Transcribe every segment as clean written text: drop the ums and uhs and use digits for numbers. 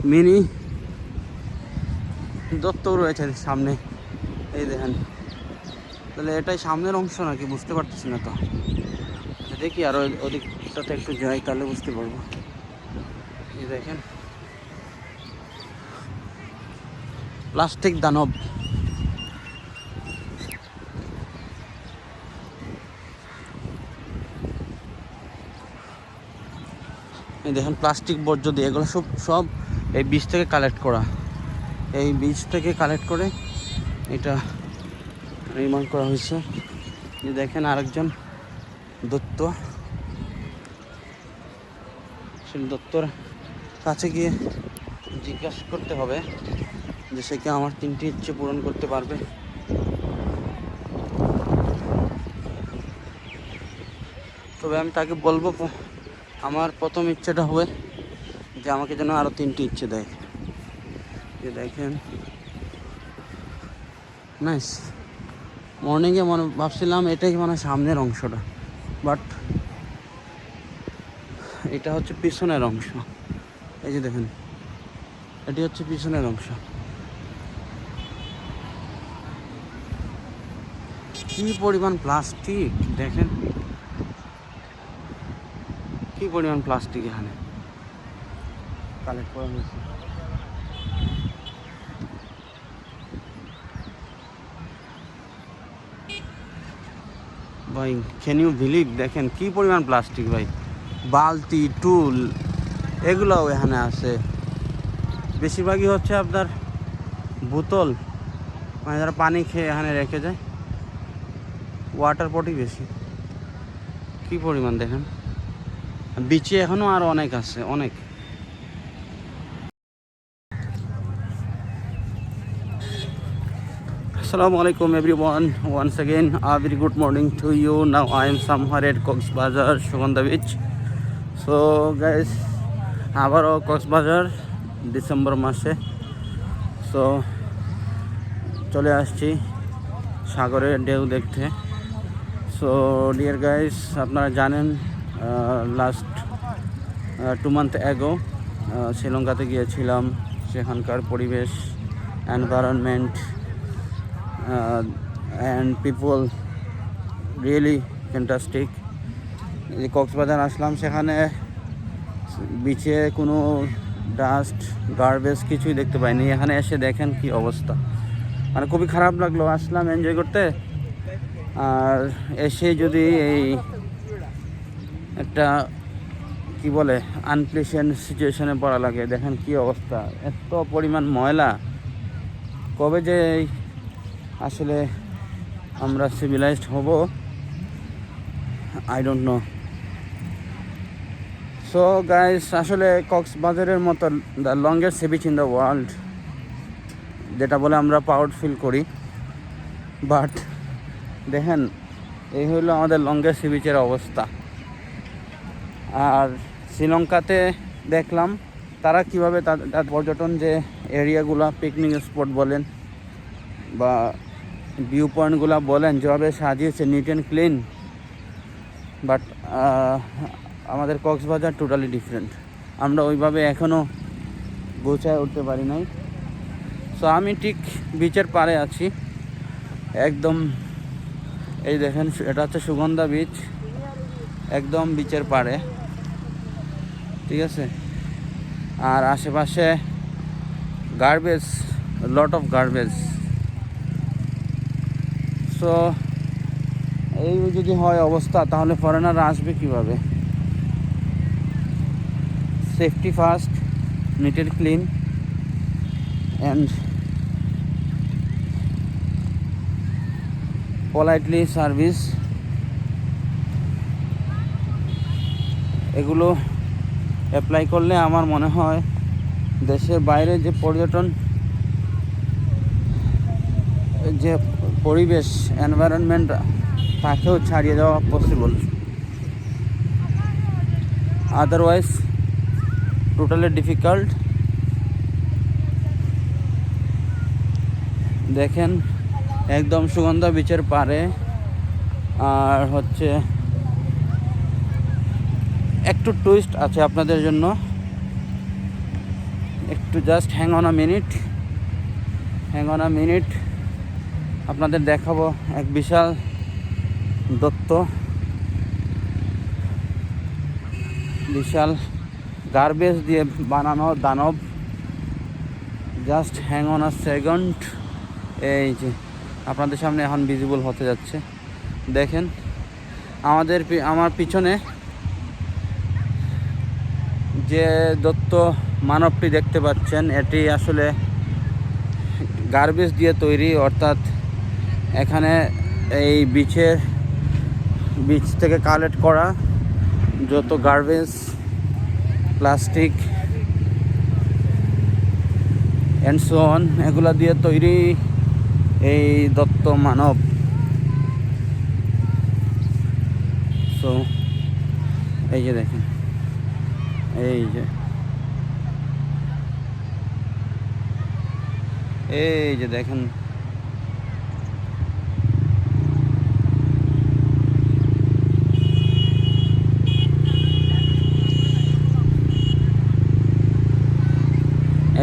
Mini Dutta রয়েছে সামনে, এই দেখেন। তাহলে এটাই সামনের অংশ নাকি বুঝতে পারতেছি না তো, দেখি আর ওদিকটাতে একটু যাই তাহলে বুঝতে পারবো। এই দেখেন প্লাস্টিক দানব। এই দেখেন প্লাস্টিক বর্জ্য দিয়ে এগুলো সব এই বীজ থেকে কালেক্ট করা, এই বীজ থেকে কালেক্ট করে এটা নির্মাণ করা হয়েছে। যে দেখেন আরেকজন দত্ত, সেই দত্তর কাছে গিয়ে জিজ্ঞাসা করতে হবে যে সে কি আমার 3টি ইচ্ছে পূরণ করতে পারবে। তবে আমি তাকে বলবো আমার প্রথম ইচ্ছেটা হবে যে আমাকে যেন আরও 3টি ইচ্ছে দেয়। যে দেখেন নাইস। মর্নিংয়ে ভাবছিলাম এটাই মানে সামনের অংশটা, বাট এটা হচ্ছে পিছনের অংশ। এই যে দেখেন এটি হচ্ছে পিছনের অংশ। কি পরিমাণ প্লাস্টিক দেখেন, কি পরিমাণ প্লাস্টিক এখানে কালেক্ট করা হয়েছে। ভাই ক্যান ইউ বিলিভ, দেখেন কি পরিমাণ প্লাস্টিক ভাই। বালতি, টুল এগুলোও এখানে আছে। বেশিরভাগই হচ্ছে আপনার বোতল, মানে যারা পানি খেয়ে এখানে রেখে যায়। ওয়াটার পটই বেশি। কি পরিমাণ দেখেন, বিচে এখনও আর অনেক আছে, অনেক। Assalamu alaikum everyone, once again a very good morning to you. Now I am somewhere at Coxbazar, Sugandha Beach. So guys, আবারও কক্সবাজার ডিসেম্বর মাসে সো চলে আসছি সাগরের ঢেউ দেখতে। সো ডিয়ার গাইস, আপনারা জানেন লাস্ট 2 month ago শ্রীলঙ্কাতে গিয়েছিলাম। সেখানকার পরিবেশ, environment and people really fantastic. এই কক্সবাজার আসলাম, সেখানে বিচে কোনো ডাস্ট গার্বেজ কিছুই দেখতে পাইনি। এখানে এসে দেখেন কি অবস্থা, মানে খুবই খারাপ লাগলো। আসলাম এনজয় করতে, আর এসে যদি এই একটা কি বলে আনপ্লেসেন্ট সিচুয়েশনে পড়া লাগে। দেখেন কি অবস্থা, এত পরিমাণ ময়লা। কবে যে আসলে আমরা সিভিলাইজড হব, I don't know. So guys, আসলে কক্সবাজারের মতো the longest sea beach in the world, যেটা বলে আমরা প্রাউড ফিল করি, বাট দেখেন এই হলো আমাদের লংগেস্ট সি বিচের অবস্থা। আর শ্রীলঙ্কাতে দেখলাম তারা কীভাবে তার পর্যটন যে এরিয়াগুলো, পিকনিক স্পট বলেন বা ভিউ পয়েন্টগুলো বলেন, যেভাবে সাজিয়েছে নিট অ্যান্ড ক্লিন। বাট আমাদের কক্সবাজার টোটালি ডিফারেন্ট। আমরা ওইভাবে এখনও গোছায় উঠতে পারি নাই। সো আমি ঠিক বিচের পাড়ে আছি একদম। এই দেখেন এটা হচ্ছে সুগন্ধা বিচ, একদম বিচের পাড়ে, ঠিক আছে। আর আশেপাশে garbage, lot of garbage. So এই যদি হয় অবস্থা, তাহলে ফরেনাররা আসবে কীভাবে? Safety first, neat and clean and politely service, এগুলো অ্যাপ্লাই করলে আমার মনে হয় দেশের বাইরে যে পর্যটন, যে পরিবেশ, এনভায়রনমেন্ট, তাকেও ছাড়িয়ে দেওয়া পসিবল। Otherwise totally difficult. দেখেন একদম সুগন্ধা বিচের পাড়ে, আর হচ্ছে একটু টুইস্ট আছে আপনাদের জন্য। একটু just hang on a minute, আপনাদের দেখাবো এক বিশাল দত্ত, বিশাল গার্বেজ দিয়ে বানানো দানব। Just hang on a second. এই যে আপনাদের সামনে এখন ভিজিবল হতে যাচ্ছে, দেখেন আমার পিছনে যে দত্ত মানবটি দেখতে পাচ্ছেন, এটি আসলে গার্বেজ দিয়ে তৈরি, অর্থাৎ এখানে এই বিচ থেকে কালেক্ট করা যত garbage, plastic and so on, এগুলা দিয়ে তৈরি এই দত্ত মানব। সো এই যে দেখেন, এই যে দেখেন,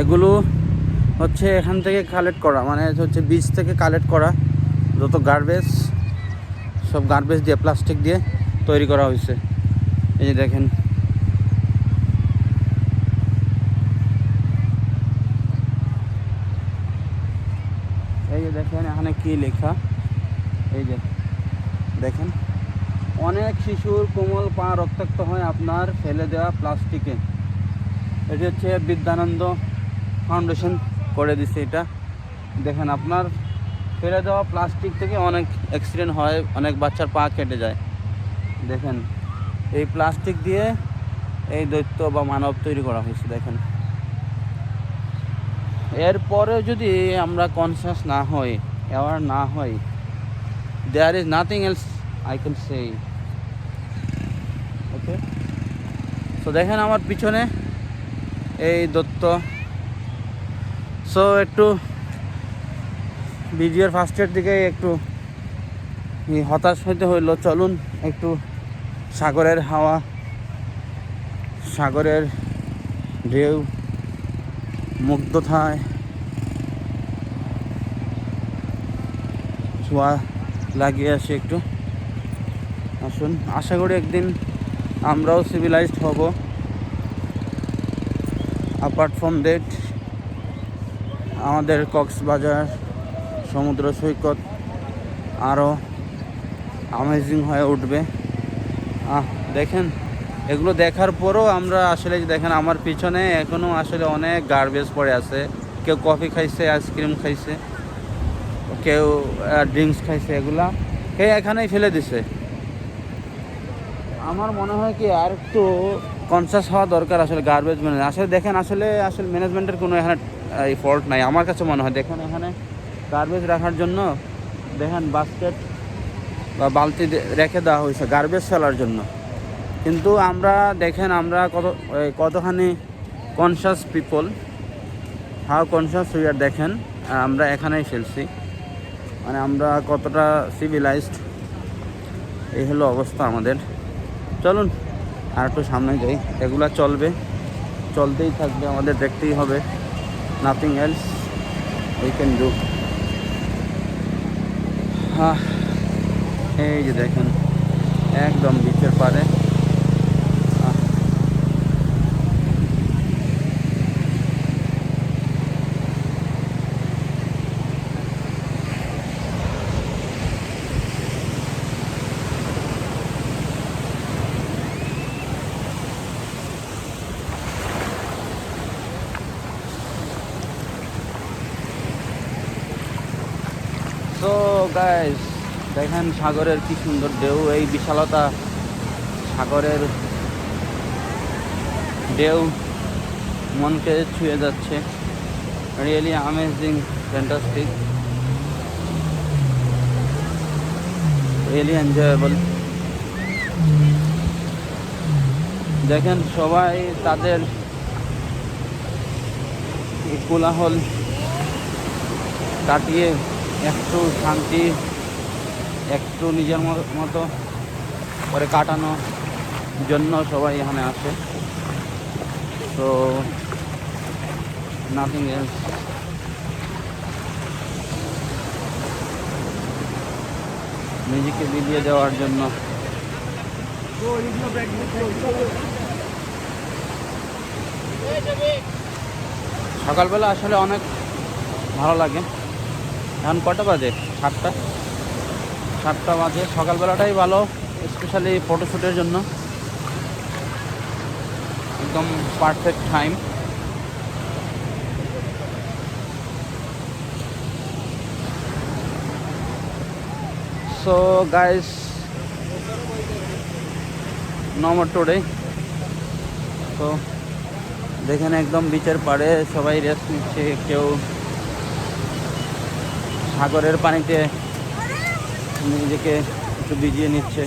এগুলো হচ্ছে এখান থেকে কালেক্ট করা, মানে হচ্ছে বীজ থেকে কালেক্ট করা যত গার্বেজ, সব গার্বেজ দিয়ে প্লাস্টিক দিয়ে তৈরি করা হয়েছে। এই যে দেখেন, এখানে কি লেখা, এই যে দেখেন, অনেক শিশুর কোমল পা রক্তাক্ত হয় আপনার ফেলে দেওয়া প্লাস্টিকে। এটি হচ্ছে বিদ্যানন্দ ফাউন্ডেশন করে দিচ্ছে এটা। দেখেন, আপনার ফেলে দেওয়া প্লাস্টিক থেকে অনেক অ্যাক্সিডেন্ট হয়, অনেক বাচ্চার পা কেটে যায়। দেখেন, এই প্লাস্টিক দিয়ে এই দৈত্য বা মানব তৈরি করা হয়েছে। দেখেন, এরপরে যদি আমরা কনসিয়াস না হই, অ্যাওয়ার না হই, there is nothing else I can say. Okay, so দেখেন আমার পিছনে এই দত্ত। সো একটু ভিডিওর ফার্স্টের দিকে একটু হতাশ হইতে হইলো। চলুন একটু সাগরের হাওয়া, সাগরের ঢেউ, মুগ্ধতায় ছোঁয়া লাগিয়ে আসি একটু। আসুন, আশা করি একদিন আমরাও সিভিলাইজড হব। অ্যাপার্ট ফ্রম দ্যাট, আমাদের কক্সবাজার সমুদ্র সৈকত আরও অ্যামেজিং হয়ে উঠবে। দেখেন, এগুলো দেখার পরও আমরা আসলে দেখেন আমার পিছনে এখনও আসলে অনেক গার্বেজ পড়ে আছে। কেউ কফি খাইছে, আইসক্রিম খাইছে, কেউ ড্রিঙ্কস খাইছে, এগুলা কেউ এখানেই ফেলে দিছে। আমার মনে হয় কি আর একটু কনসাস হওয়া দরকার আসলে গার্বেজ ম্যানেজমেন্ট। আসলে দেখেন, আসলে ম্যানেজমেন্টের কোনো এখানে ফল্ট নাই আমার কাছে মনে হয়। দেখেন, এখানে গার্বেজ রাখার জন্য দেখেন বাস্কেট বা বালতি রেখে দেওয়া হয়েছে গার্বেজ ফেলার জন্য, কিন্তু আমরা দেখেন আমরা কতখানি conscious people, how conscious we are. দেখেন, আমরা এখানেই ফেলছি, মানে আমরা কতটা সিভিলাইজড। এই হলো অবস্থা আমাদের। চলুন আর একটু সামনে যাই, এগুলা চলতেই থাকবে, আমাদের দেখতেই হবে। Nothing else we can do. এই যে দেখেন, একদম বিচের পাড়ে। তো গাইস, দেখেন সাগরের কি সুন্দর ঢেউ, এই বিশালতা সাগরের ঢেউ মনকে ছুঁয়ে যাচ্ছে। Really amazing, fantastic, really enjoyable. দেখেন, সবাই তাদের কোলাহল কাটিয়ে একটু শান্তি, একটু নিজের মতো করে কাটানোর জন্য সবাই এখানে আসে। তো নাথিং এলস। নিজেকে বিলিয়ে দেওয়ার জন্য। সকালবেলা আসলে অনেক ভালো লাগে। এখন কটা বাজে? 7টা। 7টা বাজে। সকালবেলাটাই ভালো, স্পেশালি ফটোশ্যুটের জন্য একদম perfect time. So guys, no more today. তো দেখেন একদম বিচের পাড়ে সবাই রেস্ট নিচ্ছে, কেউ সাগরের পানিতে নিজেকে একটু ভিজিয়ে নিচ্ছে।